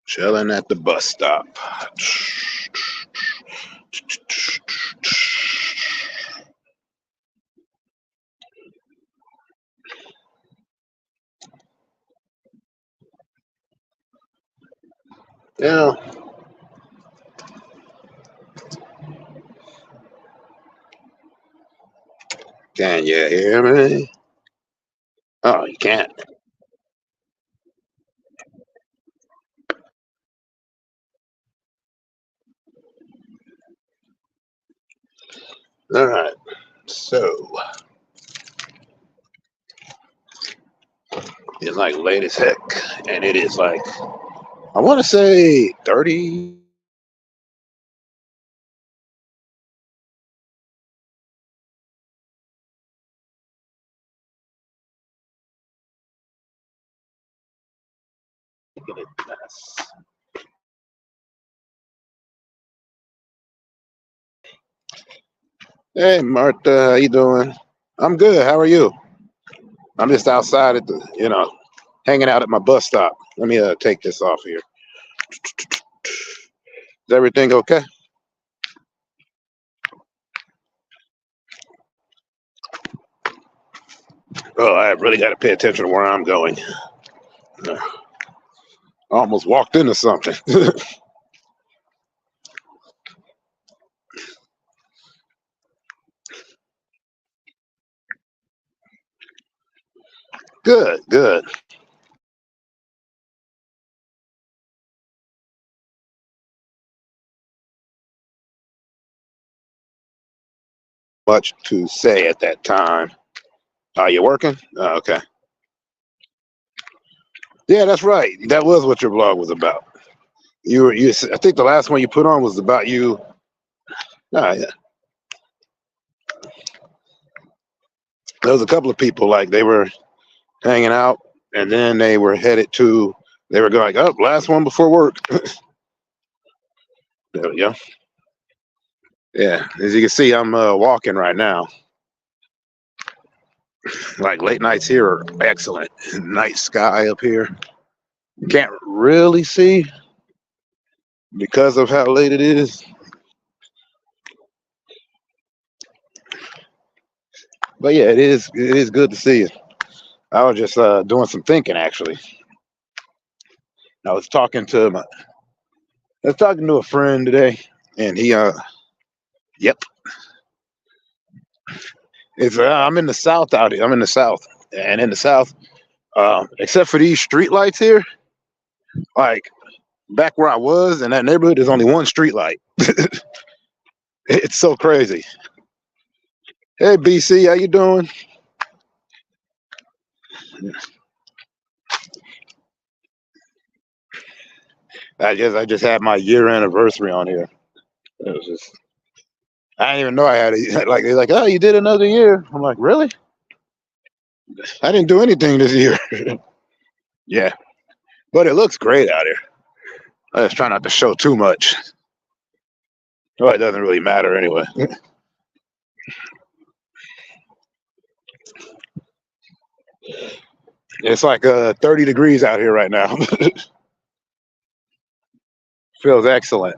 Chilling at the bus stop. Yeah. Can you hear me? Oh, you can't. All right. So it's like late as heck, and it is like I want to say 30. Hey, Martha, how you doing? I'm good. How are you? I'm just outside at the, hanging out at my bus stop. Let me take this off here. Is everything okay? Oh, I really got to pay attention to where I'm going. I almost walked into something. Good, good. Much to say at that time. Are you working? Okay. Yeah, that's right. That was what your blog was about. You. I think the last one you put on was about you. Yeah. There was a couple of people like they were hanging out, and then they were headed to. They were going, oh, last one before work. There we go. Yeah, as you can see, I'm walking right now. Like late nights here are excellent. Night sky up here. Can't really see because of how late it is. But yeah, it is good to see you. I was just doing some thinking actually. I was talking to my I was talking to a friend today, and he yep, it's I'm in the south out here. I'm in the south, and in the south, except for these street lights here, like back where I was in that neighborhood, there's only one street light. It's so crazy. Hey BC, how you doing? I just had my year anniversary on here. It was just I didn't even know I had it. Like they're like, oh, you did another year. I'm like, really? I didn't do anything this year. Yeah, but it looks great out here. I just try not to show too much. Well, it doesn't really matter anyway. It's like 30 degrees out here right now. Feels excellent.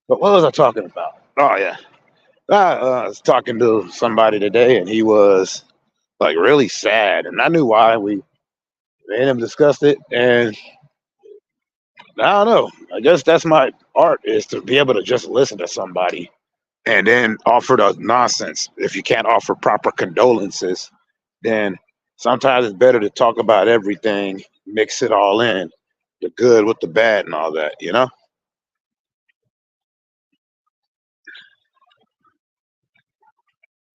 But what was I talking about? Oh yeah, I was talking to somebody today, and he was like really sad, and I knew why. We made him discussed it, and I don't know. I guess that's my art is to be able to just listen to somebody and then offer the nonsense. If you can't offer proper condolences, then sometimes it's better to talk about everything, mix it all in, the good with the bad and all that, you know?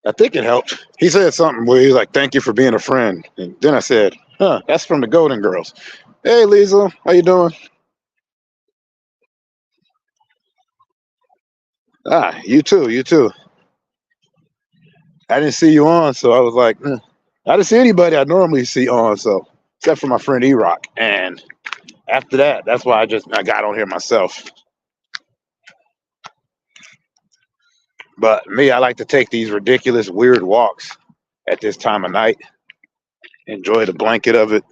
I think it helped. He said something where he was like, thank you for being a friend. And then I said, huh, that's from the Golden Girls. Hey, Lisa, how you doing? Ah, you too, you too. I didn't see you on, so I was like, I didn't see anybody I normally see on, so except for my friend E-Rock. And after that, that's why I got on here myself. But me, I like to take these ridiculous, weird walks at this time of night. Enjoy the blanket of it.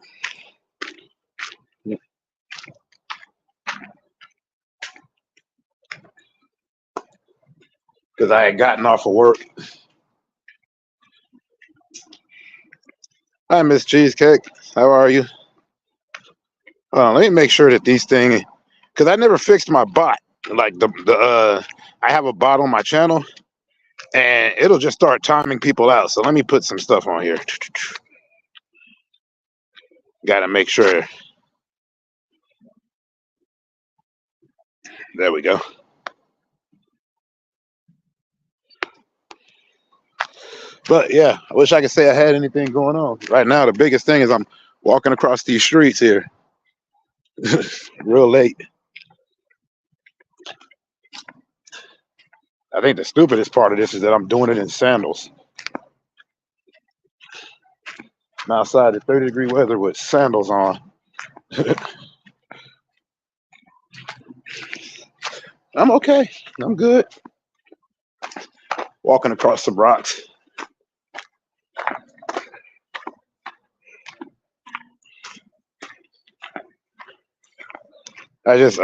Because I had gotten off of work. Hi, Miss Cheesecake. How are you? Let me make sure that these things, because I never fixed my bot. Like I have a bot on my channel, and it'll just start timing people out. So let me put some stuff on here. Got to make sure. There we go. But yeah, I wish I could say I had anything going on. Right now, the biggest thing is I'm walking across these streets here real late. I think the stupidest part of this is that I'm doing it in sandals. I'm outside in 30-degree weather with sandals on. I'm okay. I'm good. Walking across some rocks. I just,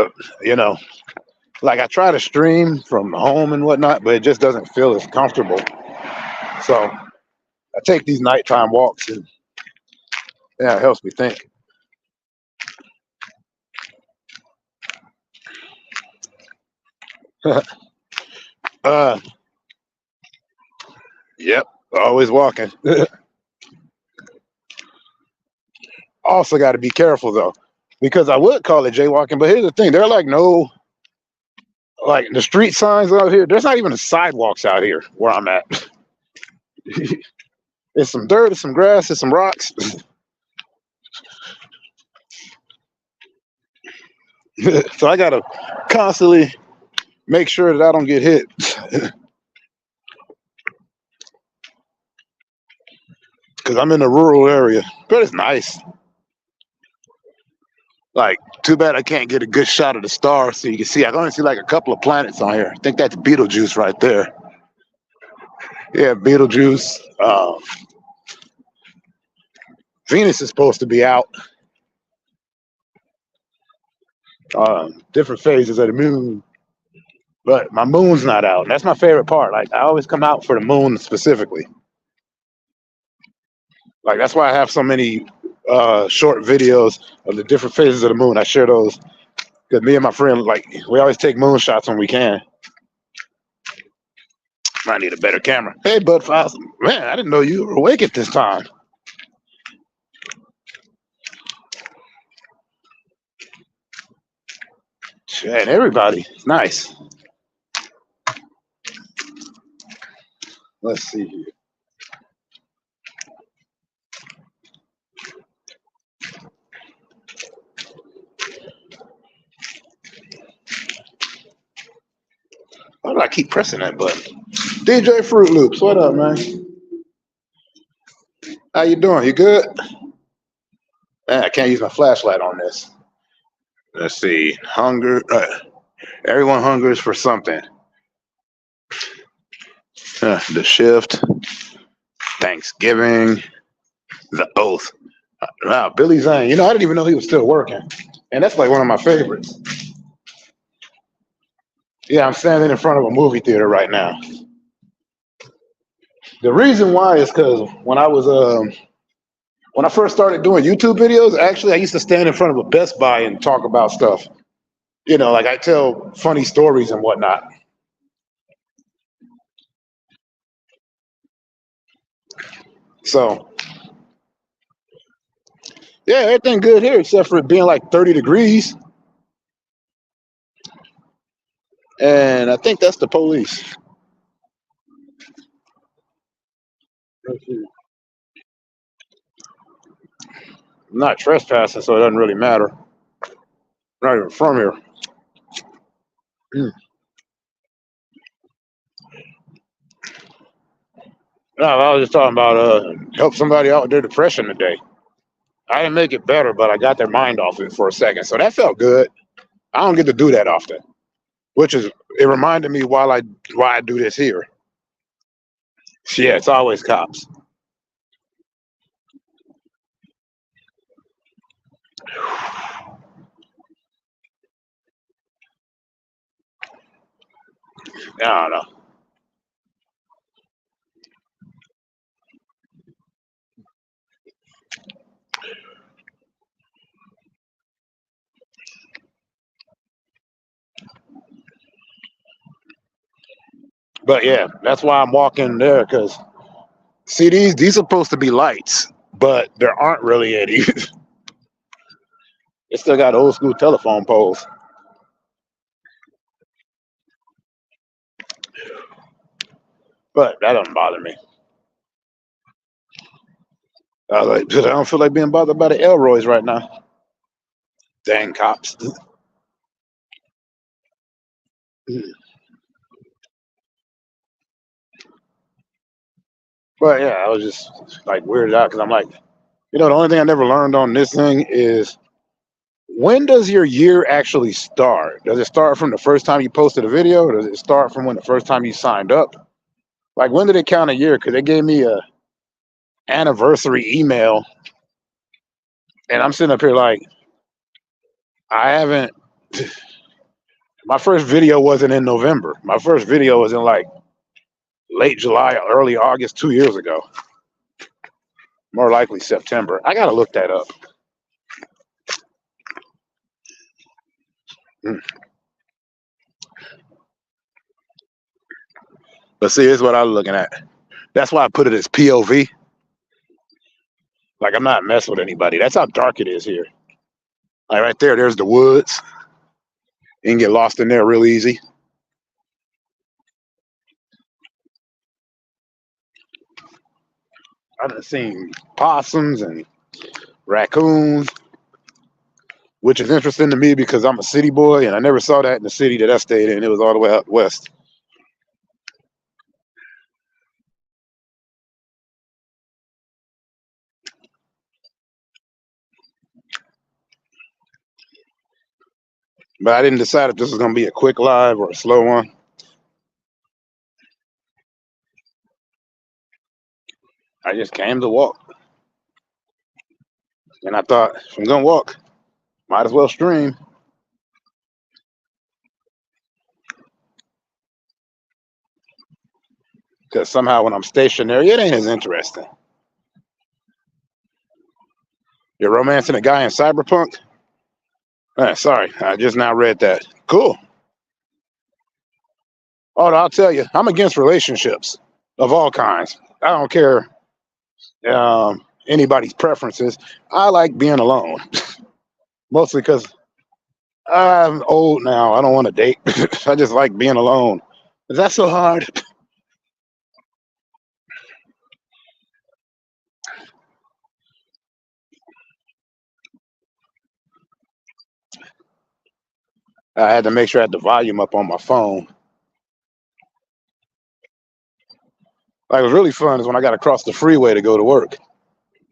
like I try to stream from home and whatnot, but it just doesn't feel as comfortable. So I take these nighttime walks, and yeah, it helps me think. Yep, always walking. Also got to be careful though, because I would call it jaywalking, but here's the thing: there are like the street signs out here. There's not even sidewalks out here where I'm at. It's some dirt, it's some grass, it's some rocks. So I gotta constantly make sure that I don't get hit. Because I'm in a rural area, but it's nice. Like, too bad I can't get a good shot of the stars so you can see. I can only see like a couple of planets on here. I think that's Betelgeuse right there. Yeah, Betelgeuse. Venus is supposed to be out. Different phases of the moon. But my moon's not out. And that's my favorite part. Like, I always come out for the moon specifically. Like, that's why I have so many short videos of the different phases of the moon. I share those because me and my friend, like, we always take moon shots when we can. I need a better camera. Hey, Bud Foss. Man, I didn't know you were awake at this time. And everybody, it's nice. Let's see here. Why do I keep pressing that button? DJ Fruit Loops, what up, man? How you doing? You good? Man, I can't use my flashlight on this. Let's see. Hunger. Everyone hungers for something. The Shift. Thanksgiving. The Oath. Wow, Billy Zane. I didn't even know he was still working. And that's like one of my favorites. Yeah, I'm standing in front of a movie theater right now. The reason why is because when I first started doing YouTube videos, actually I used to stand in front of a Best Buy and talk about stuff. Like I tell funny stories and whatnot. So yeah, everything good here except for it being like 30 degrees. And I think that's the police. I'm not trespassing, so it doesn't really matter. I'm not even from here. No, I was just talking about help somebody out with their depression today. I didn't make it better, but I got their mind off it for a second. So that felt good. I don't get to do that often, which is, it reminded me why I do this here. Yeah, it's always cops. I don't know. But yeah, that's why I'm walking there because see these are supposed to be lights, but there aren't really any. It still got old school telephone poles. But that doesn't bother me. I don't feel like being bothered by the Elroys right now. Dang cops. But yeah, I was just like weirded out because I'm like, the only thing I never learned on this thing is when does your year actually start? Does it start from the first time you posted a video, or does it start from when the first time you signed up? Like when did it count a year? Because they gave me a anniversary email, and I'm sitting up here like, I haven't. My first video wasn't in November. My first video was in like late July, early August, 2 years ago. More likely September. I gotta look that up. Mm. But see, here's what I'm looking at. That's why I put it as POV. Like I'm not messing with anybody. That's how dark it is here. Like right there, there's the woods. You can get lost in there real easy. I've seen possums and raccoons, which is interesting to me because I'm a city boy and I never saw that in the city that I stayed in. It was all the way out west. But I didn't decide if this was gonna be a quick live or a slow one. I just came to walk. And I thought, if I'm gonna walk, might as well stream. Because somehow when I'm stationary, it ain't as interesting. You're romancing a guy in Cyberpunk? Sorry, I just now read that. Cool. Oh, I'll tell you, I'm against relationships of all kinds. I don't care anybody's preferences. I like being alone, mostly because I'm old now. I don't want to date. I just like being alone. Is that so hard? I had to make sure I had the volume up on my phone. Like, it was really fun is when I got across the freeway to go to work.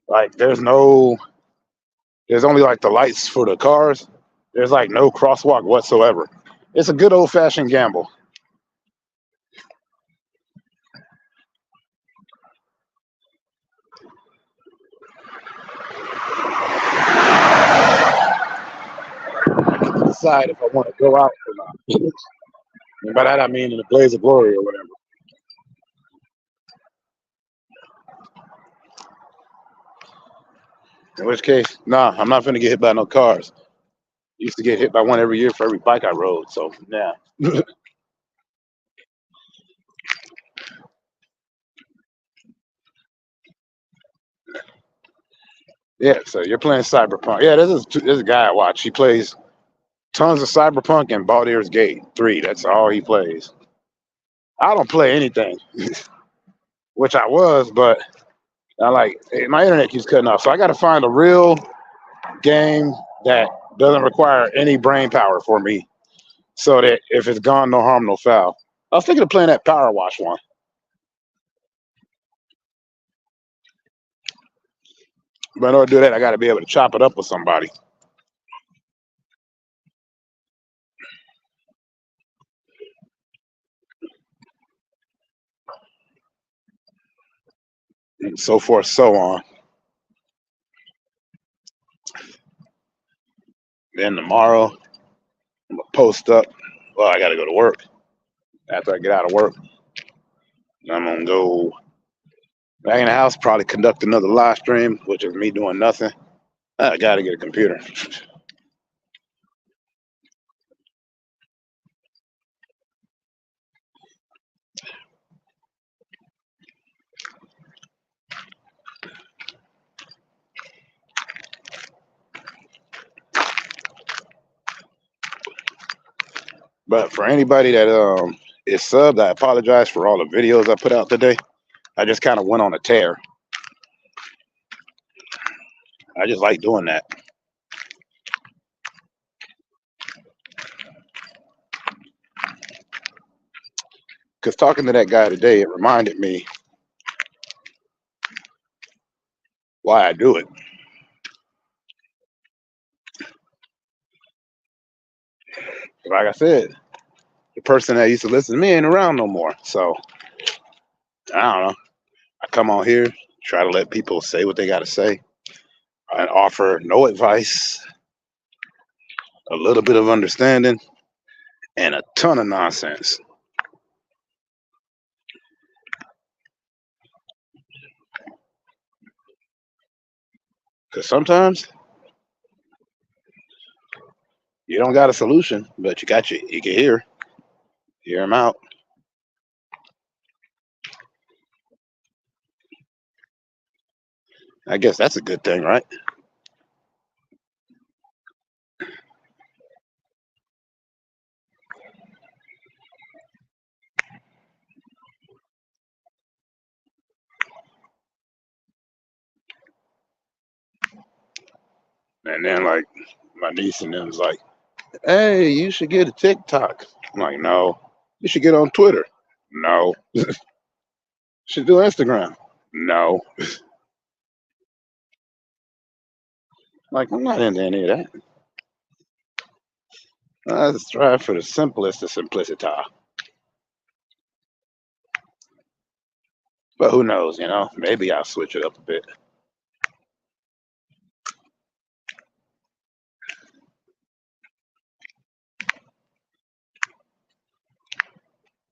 Like, there's only like the lights for the cars. There's like no crosswalk whatsoever. It's a good old fashioned gamble. Decide if I want to go out or not. And by that I mean in a blaze of glory or whatever. In which case, nah, I'm not gonna get hit by no cars. Used to get hit by one every year for every bike I rode. So yeah. Yeah, so you're playing Cyberpunk. Yeah, this is a guy I watch. He plays tons of Cyberpunk and Baldur's Gate 3. That's all he plays. I don't play anything, which I was, but I like my internet keeps cutting off. So I got to find a real game that doesn't require any brain power for me, so that if it's gone, no harm, no foul. I was thinking of playing that Power Wash one, but in order to do that, I got to be able to chop it up with somebody. and so forth, so on. Then tomorrow, I'm gonna post up. Well, I gotta go to work. After I get out of work, I'm gonna go back in the house, probably conduct another live stream, which is me doing nothing. I gotta get a computer. But for anybody that is subbed, I apologize for all the videos I put out today. I just kind of went on a tear. I just like doing that. Because talking to that guy today, it reminded me why I do it. Like I said, the person that used to listen to me ain't around no more. So I don't know. I come on here, try to let people say what they got to say, and offer no advice, a little bit of understanding, and a ton of nonsense. Because sometimes you don't got a solution, but you can hear them out. I guess that's a good thing, right? And then like my niece and them was like, "Hey, you should get a TikTok." I'm like, "No, you should get on Twitter." No, should do Instagram. No, like I'm not into any of that. I just strive for the simplest of simplicity. But who knows, Maybe I'll switch it up a bit.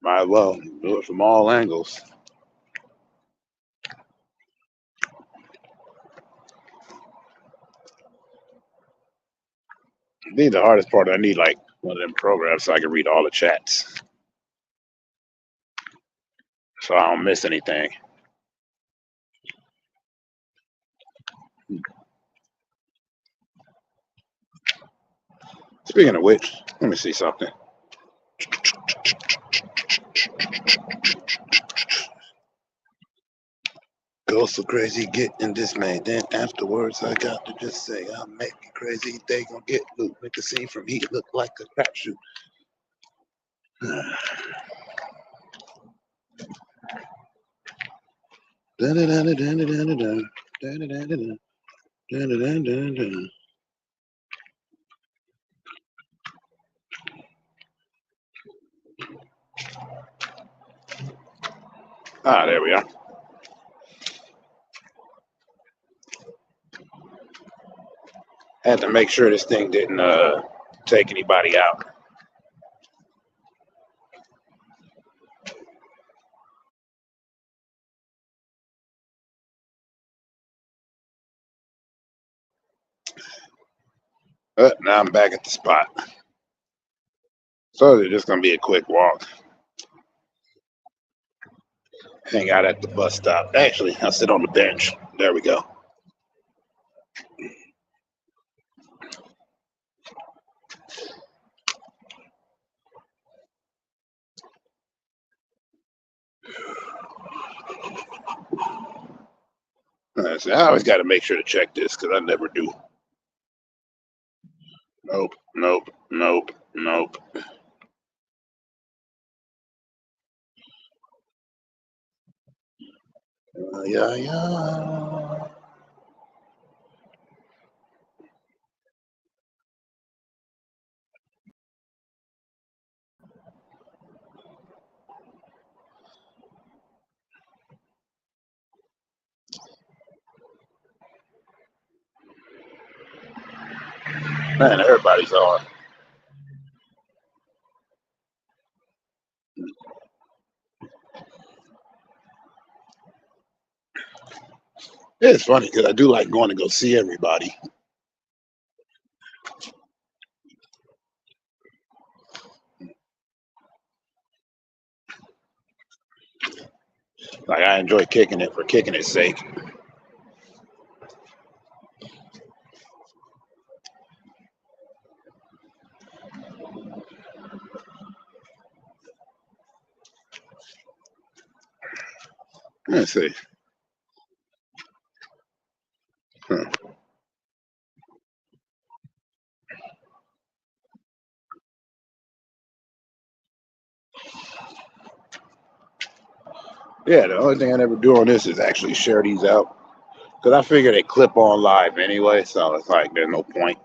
Might as well do it from all angles. I think the hardest part, I need like one of them programs so I can read all the chats, so I don't miss anything. Speaking of which, let me see something. Go so crazy, get in this man. Then afterwards, I got to just say, I'll make it crazy. They gonna get loot. Make a scene from he look like a crapshoot. Ah, there we are. Had to make sure this thing didn't take anybody out. Now I'm back at the spot. So it's just gonna be a quick walk. Hang out at the bus stop. Actually, I'll sit on the bench. There we go. So I always got to make sure to check this because I never do. Nope, nope, nope, nope. Yeah, yeah. Man, everybody's on. It's funny because I do like going to go see everybody. Like I enjoy kicking it for kicking its sake. Let's see. Huh. Yeah, the only thing I never do on this is actually share these out because I figure they clip on live anyway, so it's like there's no point.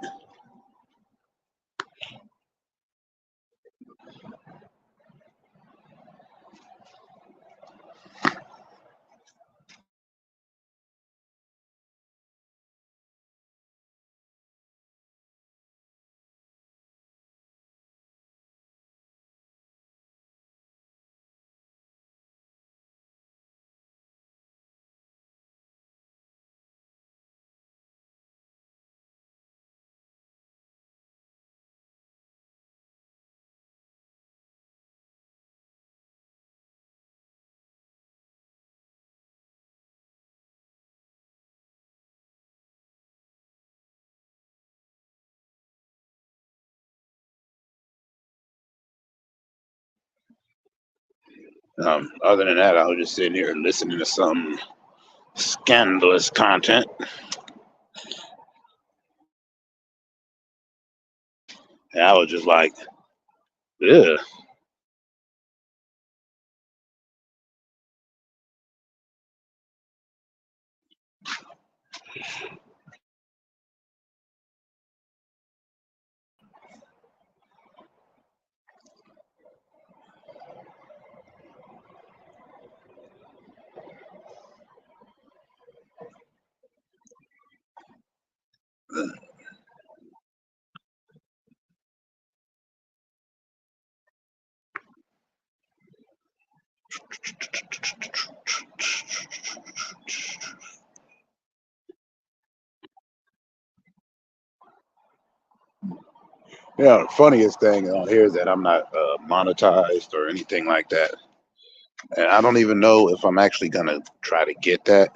Other than that, I was just sitting here listening to some scandalous content. And I was just like, ugh. Yeah, the funniest thing on here is that I'm not monetized or anything like that. And I don't even know if I'm actually going to try to get that.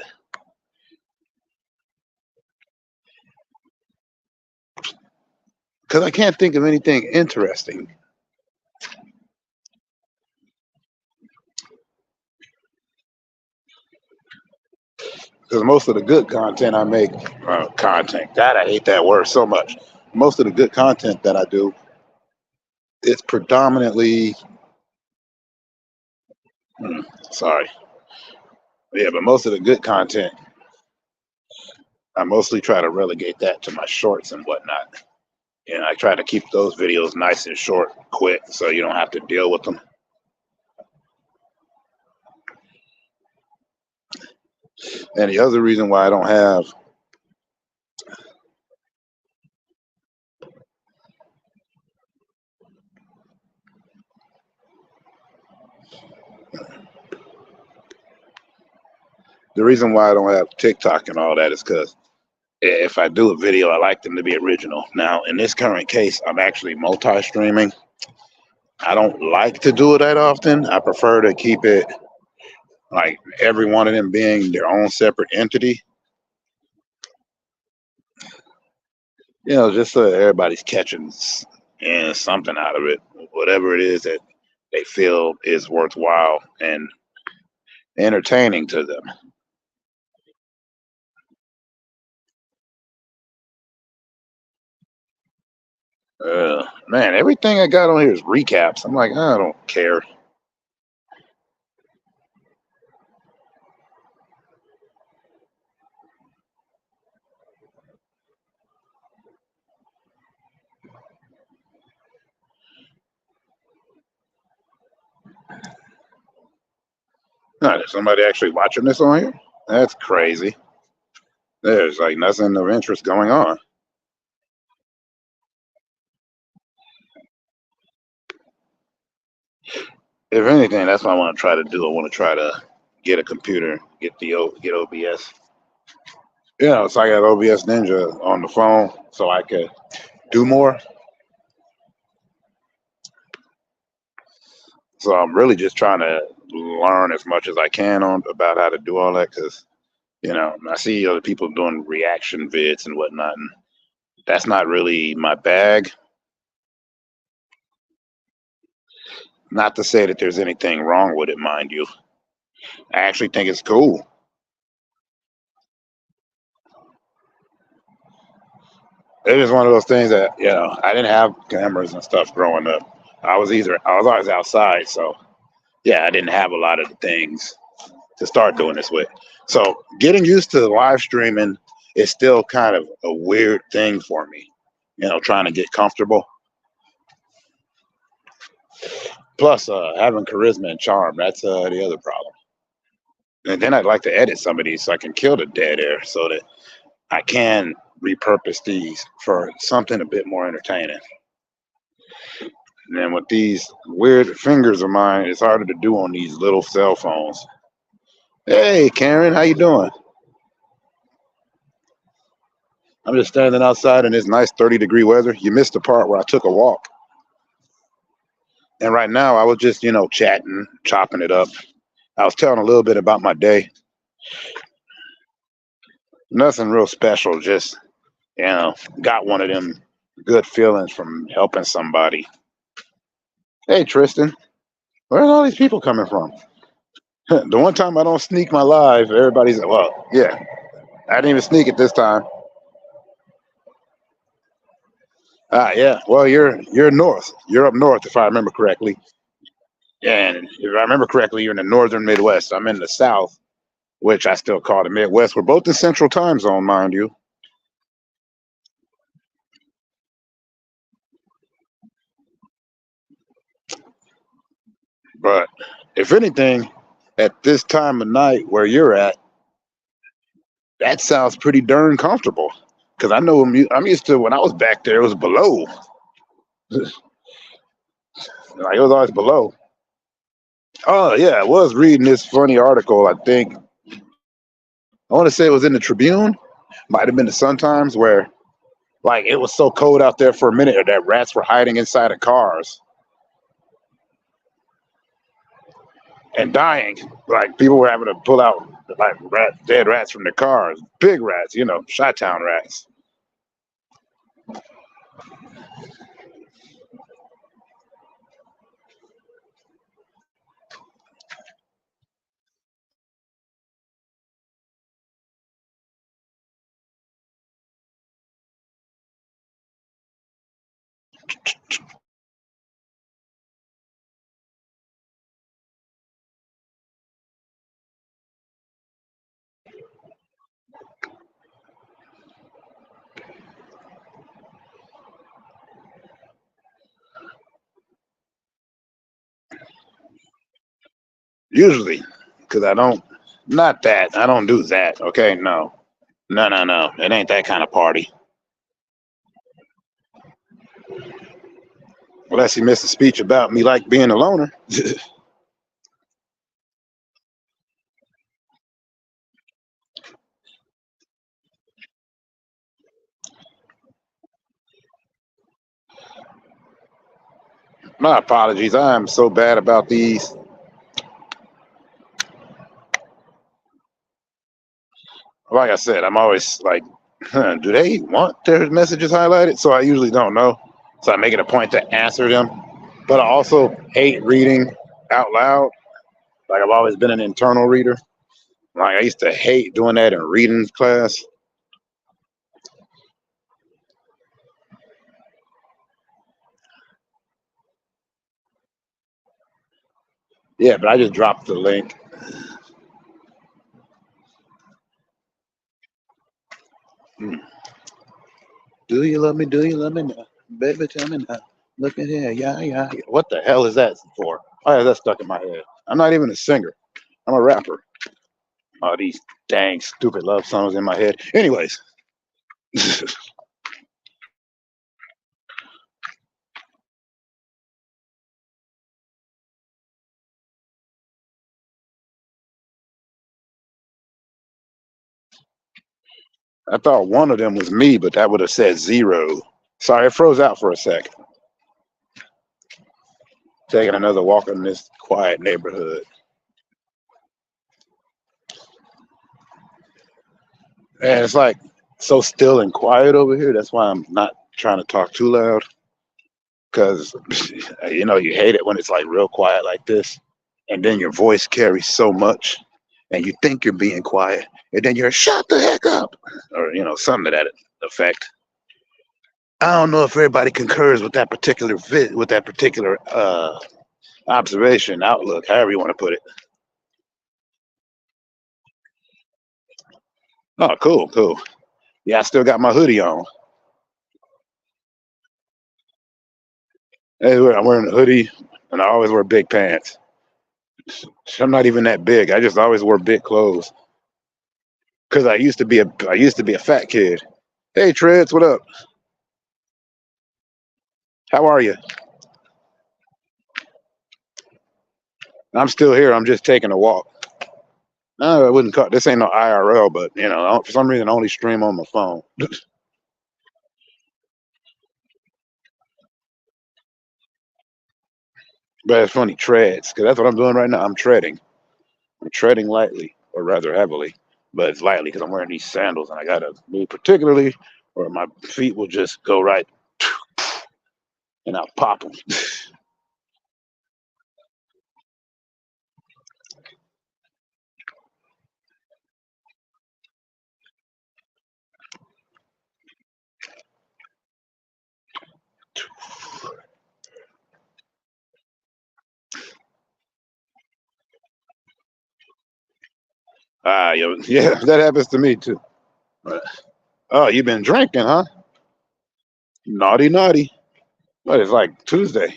Because I can't think of anything interesting. Because most of the good content I make, content, God, I hate that word so much. Most of the good content that I do, it's predominantly, sorry. Yeah, but most of the good content, I mostly try to relegate that to my shorts and whatnot. And I try to keep those videos nice and short, quick, so you don't have to deal with them. And the other reason why I don't have TikTok and all that is because if I do a video, I like them to be original. Now, in this current case, I'm actually multi-streaming. I don't like to do it that often. I prefer to keep it like every one of them being their own separate entity. Just so everybody's catching something out of it, whatever it is that they feel is worthwhile and entertaining to them. Man, everything I got on here is recaps. I'm like, I don't care. Not is somebody actually watching this on here? That's crazy. There's like nothing of interest going on. if anything, that's what I want to try to do. I want to try to get a computer, get OBS. So I got OBS Ninja on the phone, so I could do more. So I'm really just trying to learn as much as I can on about how to do all that, because I see other people doing reaction vids and whatnot, and that's not really my bag. Not to say that there's anything wrong with it, mind you. I actually think it's cool. It is one of those things that I didn't have cameras and stuff growing up. I was always outside, so yeah, I didn't have a lot of the things to start doing this with. So getting used to live streaming is still kind of a weird thing for me. Trying to get comfortable. Plus, having charisma and charm, that's the other problem. And then I'd like to edit some of these so I can kill the dead air so that I can repurpose these for something a bit more entertaining. And then with these weird fingers of mine, it's harder to do on these little cell phones. Hey, Karen, how you doing? I'm just standing outside in this nice 30-degree weather. You missed the part where I took a walk. And right now, I was just, chatting, chopping it up. I was telling a little bit about my day. Nothing real special, just, got one of them good feelings from helping somebody. Hey, Tristan, where's all these people coming from? The one time I don't sneak my live, everybody's, well, yeah, I didn't even sneak it this time. Yeah, well, you're north. You're up north, if I remember correctly. And if I remember correctly, you're in the northern Midwest. I'm in the South, which I still call the Midwest. We're both in Central Time Zone, mind you. But if anything, at this time of night where you're at, that sounds pretty darn comfortable. Because I know I'm used to when I was back there, it was below. Like it was always below. Oh yeah, I was reading this funny article. I think I want to say it was in the Tribune, might have been the Sun Times, where like it was so cold out there for a minute that rats were hiding inside of cars and dying. Like people were having to pull out like dead rats from their cars, big rats, Chi-town rats. Usually, because I don't do that. Okay, no, no, no, no. It ain't that kind of party. Unless he missed a speech about me like being a loner. My apologies. I am so bad about these. Like I said, I'm always like, do they want their messages highlighted? So I usually don't know. So I make it a point to answer them. But I also hate reading out loud. Like I've always been an internal reader. Like I used to hate doing that in reading class. Yeah, but I just dropped the link. Hmm. Do you love me? Do you love me now? Baby, tell me now. Look at here. Yeah, yeah, yeah. What the hell is that for? Oh, yeah, that's stuck in my head. I'm not even a singer. I'm a rapper. Oh, these dang stupid love songs in my head. Anyways. I thought one of them was me, but that would have said 0. Sorry, it froze out for a sec. Taking another walk in this quiet neighborhood. And it's like so still and quiet over here. That's why I'm not trying to talk too loud. Because, you hate it when it's like real quiet like this. And then your voice carries so much. And you think you're being quiet. And then you're shut the heck up. Or, something to that effect. I don't know if everybody concurs with that particular observation, outlook, however you want to put it. Oh, cool, cool. Yeah, I still got my hoodie on. Anyway, I'm wearing a hoodie, and I always wear big pants. I'm not even that big. I just always wore big clothes. Cause I used to be a fat kid. Hey, Treads, what up? How are you? I'm still here. I'm just taking a walk. No, I wouldn't call this ain't no IRL, but for some reason I only stream on my phone. But it's funny, treads, because that's what I'm doing right now. I'm treading. I'm treading lightly, or rather heavily, but it's lightly because I'm wearing these sandals and I gotta move particularly, or my feet will just go right and I'll pop them. Yeah, that happens to me too. Oh, you've been drinking, huh? Naughty, naughty. But it's like Tuesday.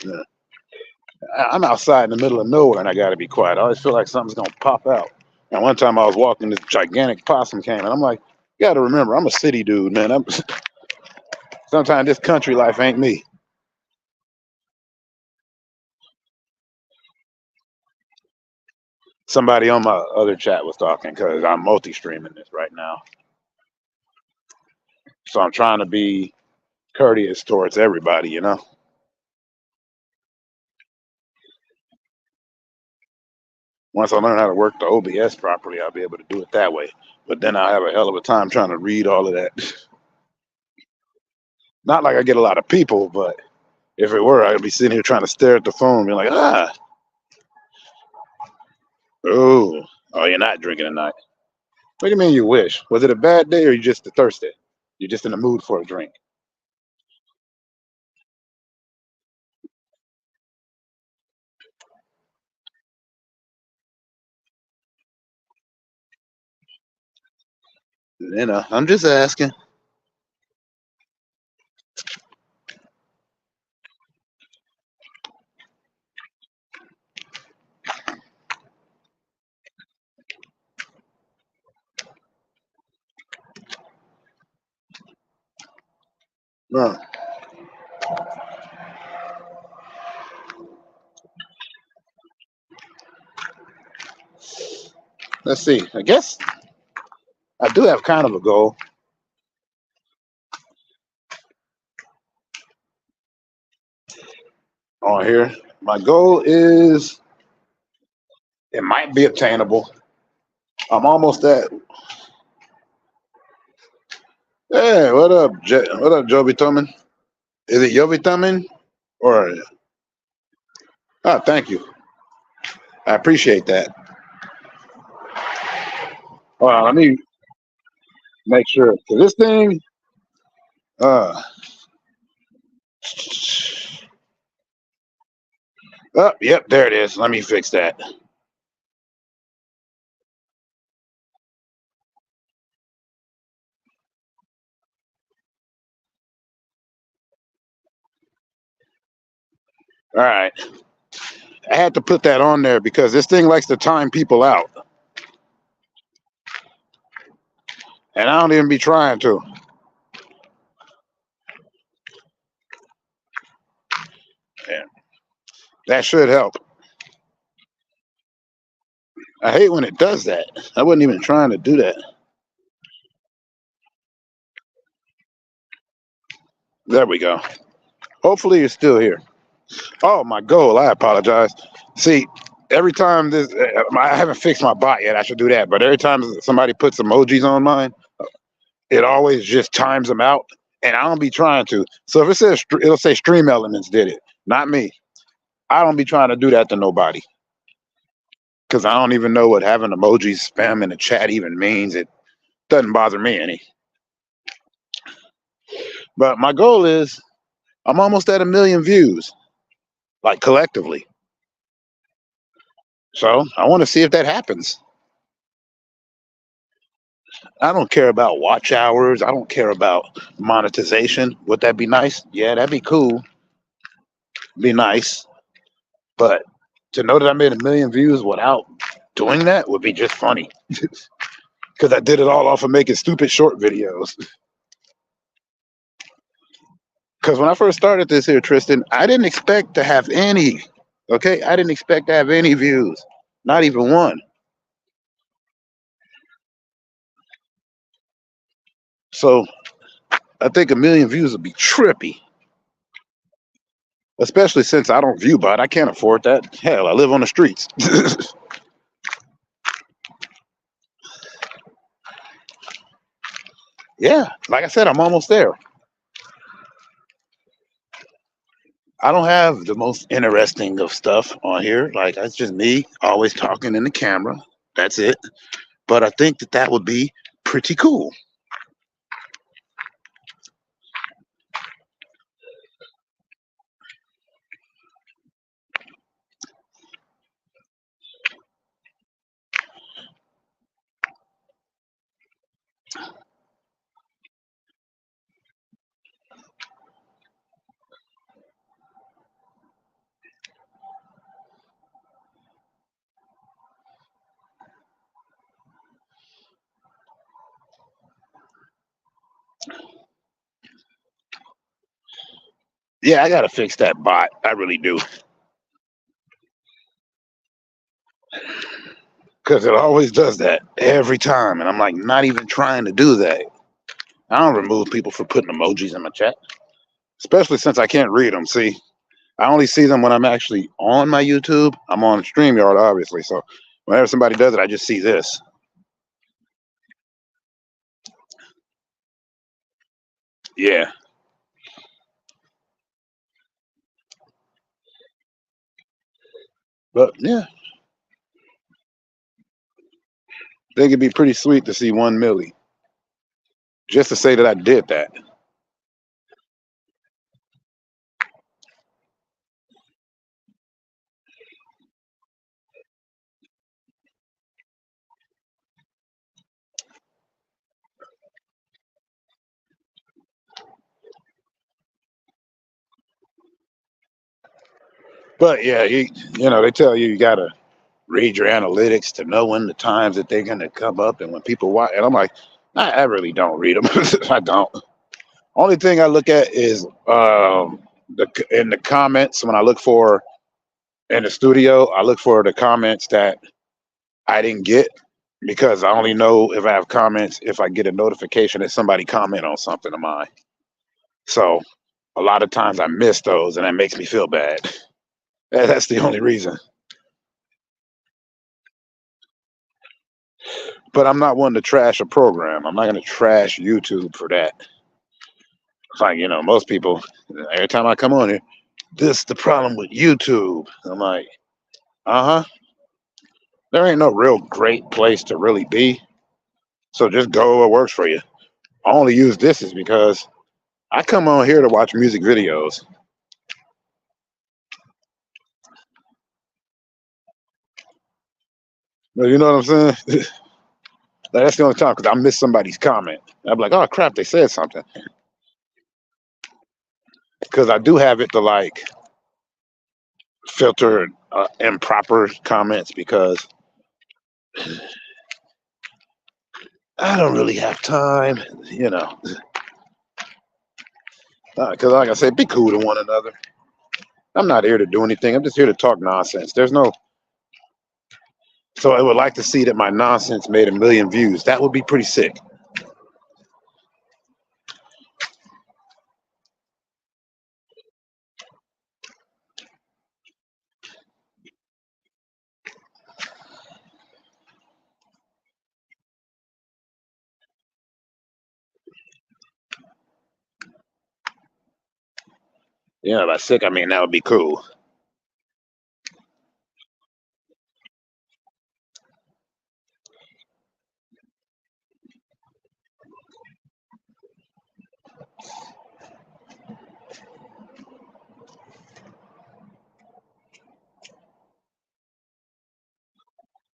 Yeah. I'm outside in the middle of nowhere and I gotta be quiet. I always feel like something's gonna pop out. And one time I was walking, this gigantic possum came, and I'm like, you gotta remember, I'm a city dude, man. Sometimes this country life ain't me. Somebody on my other chat was talking because I'm multi-streaming this right now. So I'm trying to be courteous towards everybody. Once I learn how to work the OBS properly, I'll be able to do it that way. But then I'll have a hell of a time trying to read all of that. Not like I get a lot of people, but if it were, I'd be sitting here trying to stare at the phone, be like, oh, you're not drinking tonight. What do you mean you wish? Was it a bad day or you just thirsty? You're just in the mood for a drink. I'm just asking. No. Let's see. I guess I do have kind of a goal on here. My goal is it might be attainable. I'm almost at. Hey, what up, what up, Joby Tumin? Is it Joby Tumin or? Oh, thank you. I appreciate that. Let me make sure. Cause this thing. Uh. Oh, yep, there it is. Let me fix that. All right. I had to put that on there because this thing likes to time people out, and I don't even be trying to. Yeah. That should help. I hate when it does that. I wasn't even trying to do that. There we go. Hopefully you're still here. Oh, my goal. I apologize. See, every time this, I haven't fixed my bot yet. I should do that. But every time somebody puts emojis on mine, it always just times them out, and I don't be trying to. So if it says, it'll say Stream Elements did it, not me. I don't be trying to do that to nobody because I don't even know what having emojis spam in the chat even means. It doesn't bother me any. But my goal is I'm almost at 1 million views, like collectively. So I want to see if that happens. I don't care about watch hours. I don't care about monetization. Would that be nice? Yeah, that'd be cool. Be nice. But to know that I made 1 million views without doing that would be just funny. Because I did it all off of making stupid short videos. Because when I first started this here, Tristan, I didn't expect to have any. Okay, I didn't expect to have any views, not even one. So I think 1 million views would be trippy, especially since I don't view bot. I can't afford that. Hell, I live on the streets. Yeah, like I said, I'm almost there. I don't have the most interesting of stuff on here. Like, that's just me always talking in the camera. That's it. But I think that that would be pretty cool. Yeah, I gotta fix that bot. I really do. Because it always does that every time. And I'm like, not even trying to do that. I don't remove people for putting emojis in my chat, especially since I can't read them. See, I only see them when I'm actually on my YouTube. I'm on StreamYard, obviously. So whenever somebody does it, I just see this. Yeah. But yeah, I think it'd be pretty sweet to see 1 milli just to say that I did that. But yeah, you know, they tell you you gotta read your analytics to know when the times that they're gonna come up and when people watch. And I'm like, I really don't read them. I don't. Only thing I look at is in the comments when I look for in the studio. I look for the comments that I didn't get because I only know if I have comments if I get a notification that somebody comment on something of mine. So a lot of times I miss those, and that makes me feel bad. That's the only reason. But I'm not one to trash a program. I'm not going to trash YouTube for that. It's like, you know, most people, every time I come on here, this is the problem with YouTube. I'm like, uh huh. There ain't no real great place to really be. So just go where works for you. I only use this is because I come on here to watch music videos. You know what I'm saying? That's the only time because I miss somebody's comment. I'm like, oh crap, they said something. Because I do have it to like filter improper comments because I don't really have time, you know. Because like I said, be cool to one another. I'm not here to do anything. I'm just here to talk nonsense. There's no. So I would like to see that my nonsense made 1 million views. That would be pretty sick. Yeah, by sick, I mean that would be cool.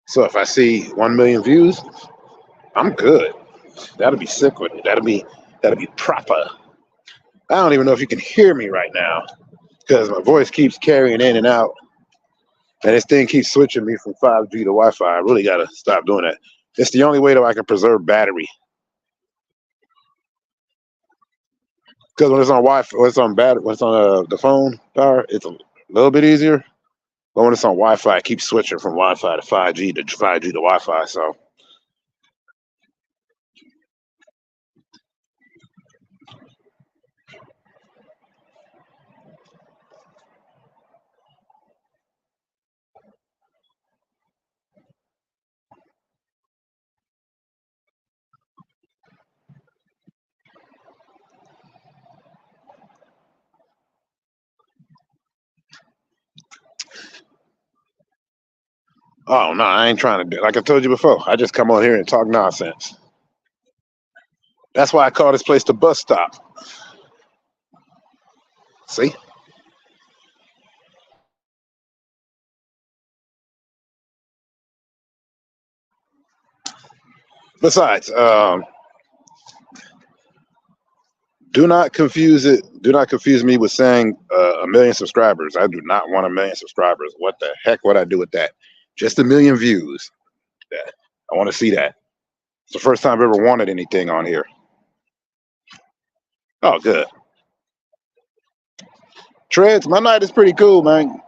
So if I see 1 million views, I'm good. That'll be sick with it. That'll be proper. I don't even know if you can hear me right now because my voice keeps carrying in and out, and this thing keeps switching me from 5G to Wi-Fi. I really gotta stop doing that. It's the only way that I can preserve battery. Because when it's on Wi-Fi, when it's on battery, when it's on the phone power, it's a little bit easier. But when it's on Wi-Fi, it keeps switching from Wi-Fi to 5G to 5G to Wi-Fi. So, oh no, I ain't trying to do. Like I told you before, I just come on here and talk nonsense. That's why I call this place the bus stop. See. Besides, do not confuse it. Do not confuse me with saying 1 million subscribers. I do not want 1 million subscribers. What the heck would I do with that? Just 1 million views. Yeah, I want to see that. It's the first time I've ever wanted anything on here. Oh, good. Treads, my night is pretty cool, man.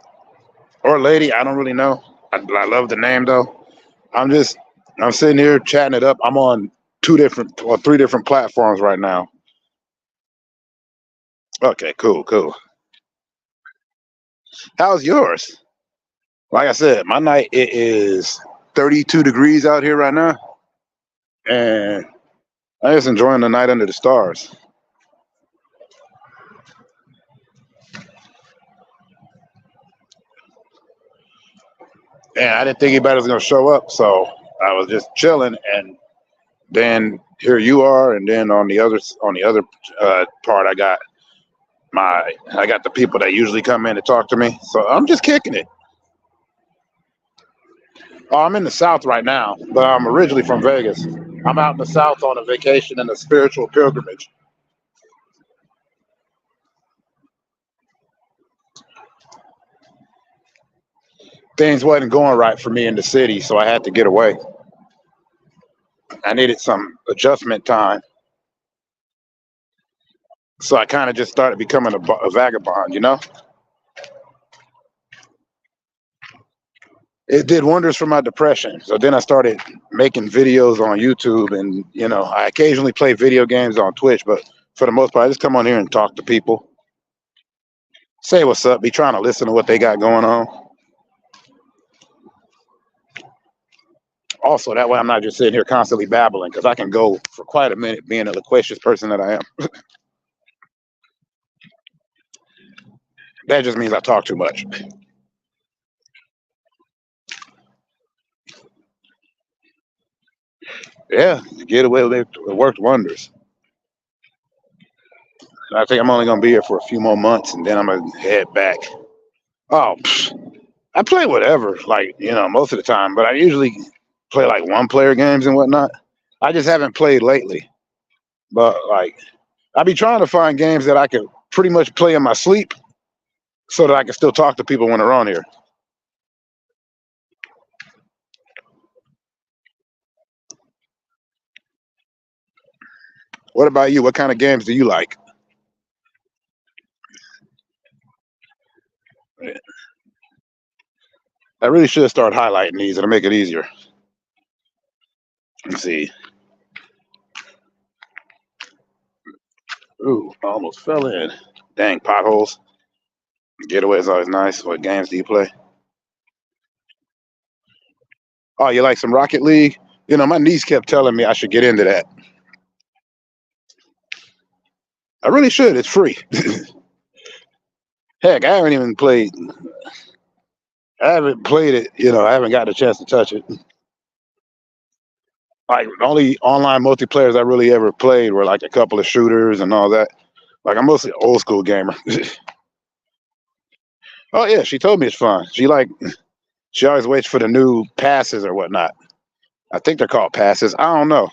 Or lady, I don't really know. I love the name though. I'm just, I'm sitting here chatting it up. I'm on 3 different platforms right now. Okay, cool, cool. How's yours? Like I said, my night it is 32 degrees out here right now, and I'm just enjoying the night under the stars. And I didn't think anybody was gonna show up, so I was just chilling. And then here you are, and then on the other part, I got the people that usually come in to talk to me. So I'm just kicking it. Oh, I'm in the South right now, but I'm originally from Vegas. I'm out in the South on a vacation and a spiritual pilgrimage. Things wasn't going right for me in the city, so I had to get away. I needed some adjustment time, so I kind of just started becoming a vagabond. It did wonders for my depression. So then I started making videos on YouTube, and I occasionally play video games on Twitch, but for the most part, I just come on here and talk to people, say what's up, be trying to listen to what they got going on. Also, that way I'm not just sitting here constantly babbling because I can go for quite a minute being a loquacious person that I am. That just means I talk too much. Yeah, to get away with it, it worked wonders. I think I'm only gonna be here for a few more months, and then I'm gonna head back. Oh, I play whatever, like most of the time, but I usually play like one-player games and whatnot. I just haven't played lately, but like I be trying to find games that I can pretty much play in my sleep, so that I can still talk to people when they're on here. What about you? What kind of games do you like? I really should start highlighting these. It'll make it easier. Let's see. Ooh, I almost fell in. Dang, potholes. Getaway is always nice. What games do you play? Oh, you like some Rocket League? You know, my niece kept telling me I should get into that. I really should. It's free. Heck, I haven't played it. You know, I haven't gotten a chance to touch it. Like the only online multiplayers I really ever played were like a couple of shooters and all that. Like I'm mostly an old school gamer. Oh yeah, she told me it's fun. She always waits for the new passes or whatnot. I think they're called passes. I don't know.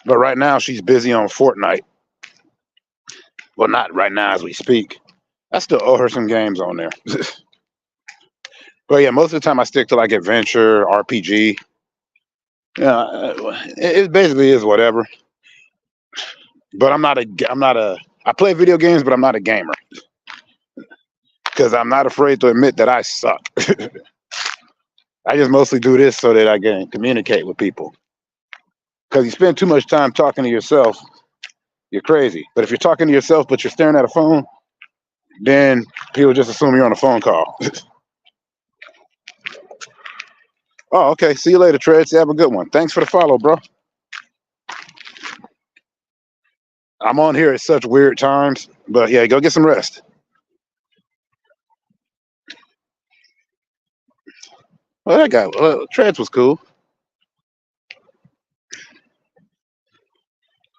But right now she's busy on Fortnite. Well, not right now as we speak. I still owe her some games on there. But yeah, most of the time I stick to like adventure, RPG. Yeah, it basically is whatever. But I play video games, but I'm not a gamer because I'm not afraid to admit that I suck. I just mostly do this so that I can communicate with people. Because you spend too much time talking to yourself, you're crazy. But if you're talking to yourself but you're staring at a phone, then people just assume you're on a phone call. Oh, okay. See you later, Treads. Have a good one. Thanks for the follow, bro. I'm on here at such weird times, but yeah, go get some rest. Well, that guy, Treads was cool.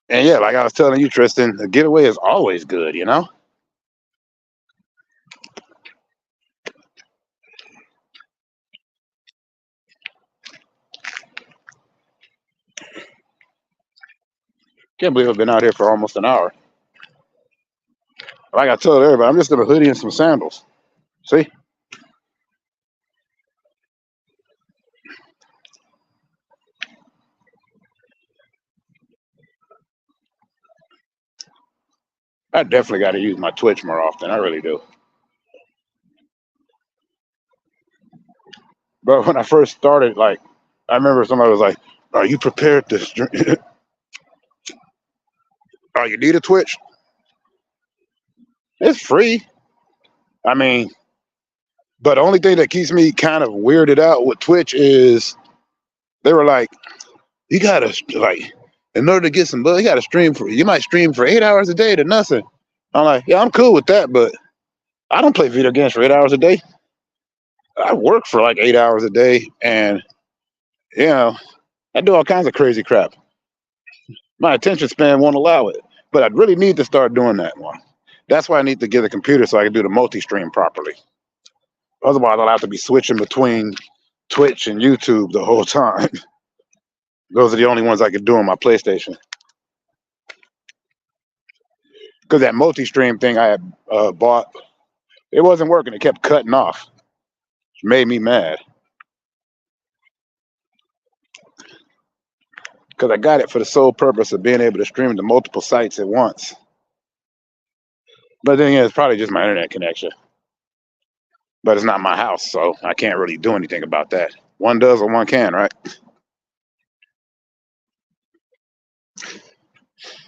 And yeah, like I was telling you, Tristan, the getaway is always good, you know? Can't believe I've been out here for almost an hour. Like I told everybody, I'm just in a hoodie and some sandals. See? I definitely got to use my Twitch more often. I really do. But when I first started, like, I remember somebody was like, "Are you prepared to stream? Oh, you need a Twitch? It's free. I mean, but the only thing that keeps me kind of weirded out with Twitch is they were like, you gotta like, in order to get some buzz, you might stream for 8 hours a day to nothing. I'm like, yeah, I'm cool with that, but I don't play video games for 8 hours a day. I work for like 8 hours a day, and you know, I do all kinds of crazy crap. My attention span won't allow it, but I really need to start doing that more. That's why I need to get a computer so I can do the multi-stream properly. Otherwise, I'll have to be switching between Twitch and YouTube the whole time. Those are the only ones I could do on my PlayStation. Because that multi-stream thing I had bought, it wasn't working. It kept cutting off. It made me mad. Because I got it for the sole purpose of being able to stream to multiple sites at once. But then again, it's probably just my internet connection. But it's not my house, so I can't really do anything about that. One does or one can, right?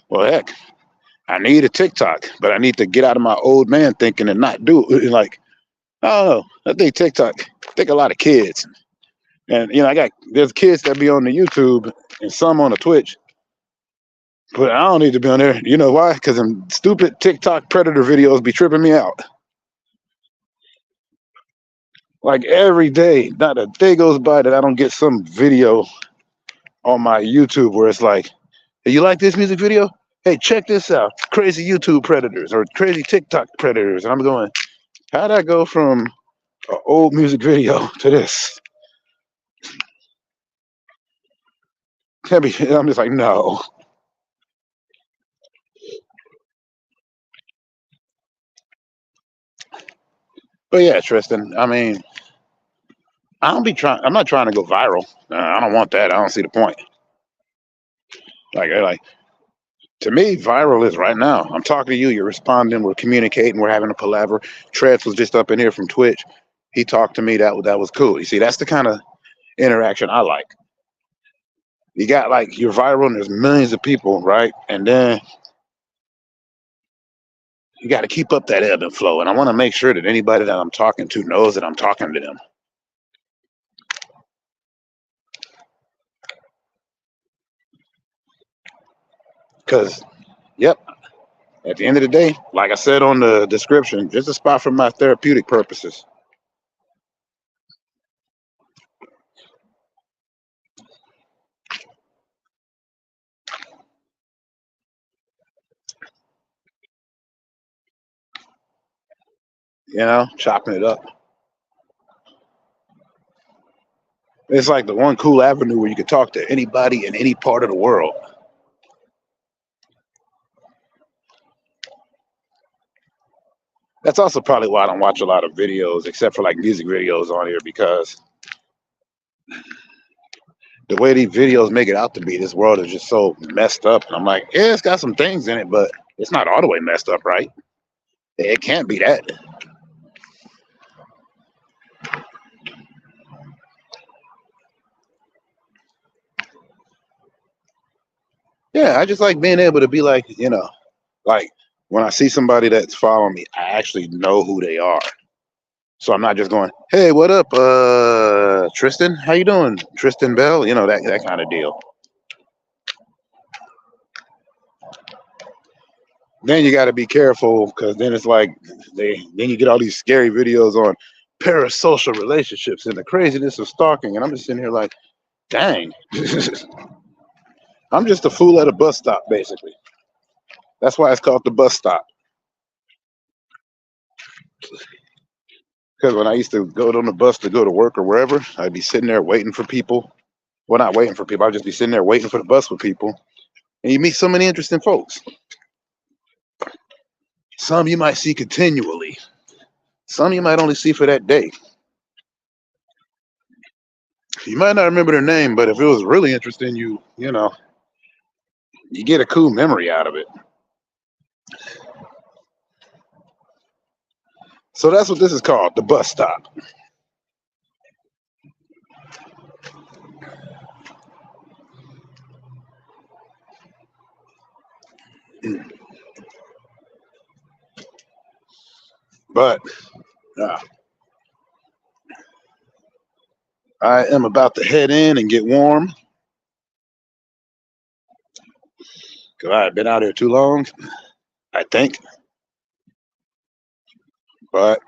Well, heck, I need a TikTok, but I need to get out of my old man thinking and not do it. Like, oh, I think TikTok, I think a lot of kids. And, you know, there's kids that be on the YouTube and some on the Twitch. But I don't need to be on there. You know why? Because them stupid TikTok predator videos be tripping me out. Like every day, not a day goes by that I don't get some video on my YouTube where it's like, hey, you like this music video? Hey, check this out. Crazy YouTube predators or crazy TikTok predators. And I'm going, how'd I go from an old music video to this? I'm just like, no. But yeah, Tristan, I mean, I'm not trying to go viral. I don't want that. I don't see the point. Like To me, viral is right now. I'm talking to you, you're responding, we're communicating, we're having a palaver. Treads was just up in here from Twitch. He talked to me. That was cool. You see, that's the kind of interaction I like. You got like you're viral and there's millions of people, right? And then you got to keep up that ebb and flow. And I want to make sure that anybody that I'm talking to knows that I'm talking to them. Because, yep, at the end of the day, like I said on the description, just a spot for my therapeutic purposes. You know, chopping it up. It's like the one cool avenue where you can talk to anybody in any part of the world. That's also probably why I don't watch a lot of videos, except for like music videos on here, because the way these videos make it out to be, this world is just so messed up. And I'm like, yeah, it's got some things in it, but it's not all the way messed up, right? It can't be that. Yeah, I just like being able to be like, like when I see somebody that's following me, I actually know who they are. So I'm not just going, hey, what up, Tristan? How you doing? Tristan Bell? You know, that kind of deal. Then you got to be careful because then it's like then you get all these scary videos on parasocial relationships and the craziness of stalking, and I'm just sitting here like, dang, I'm just a fool at a bus stop, basically. That's why it's called the bus stop. Because when I used to go on the bus to go to work or wherever, I'd be sitting there waiting for people. Well, not waiting for people. I'd just be sitting there waiting for the bus with people, and you meet so many interesting folks. Some you might see continually. Some you might only see for that day. You might not remember their name, but if it was really interesting, you get a cool memory out of it. So that's what this is called, the bus stop. But I am about to head in and get warm because I've been out here too long, I think. But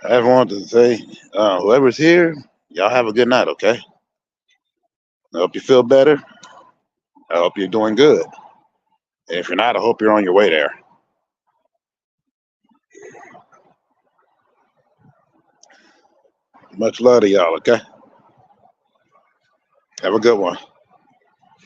I wanted to say, whoever's here, y'all have a good night, okay? I hope you feel better. I hope you're doing good. And if you're not, I hope you're on your way there. Much love to y'all, okay? Have a good one.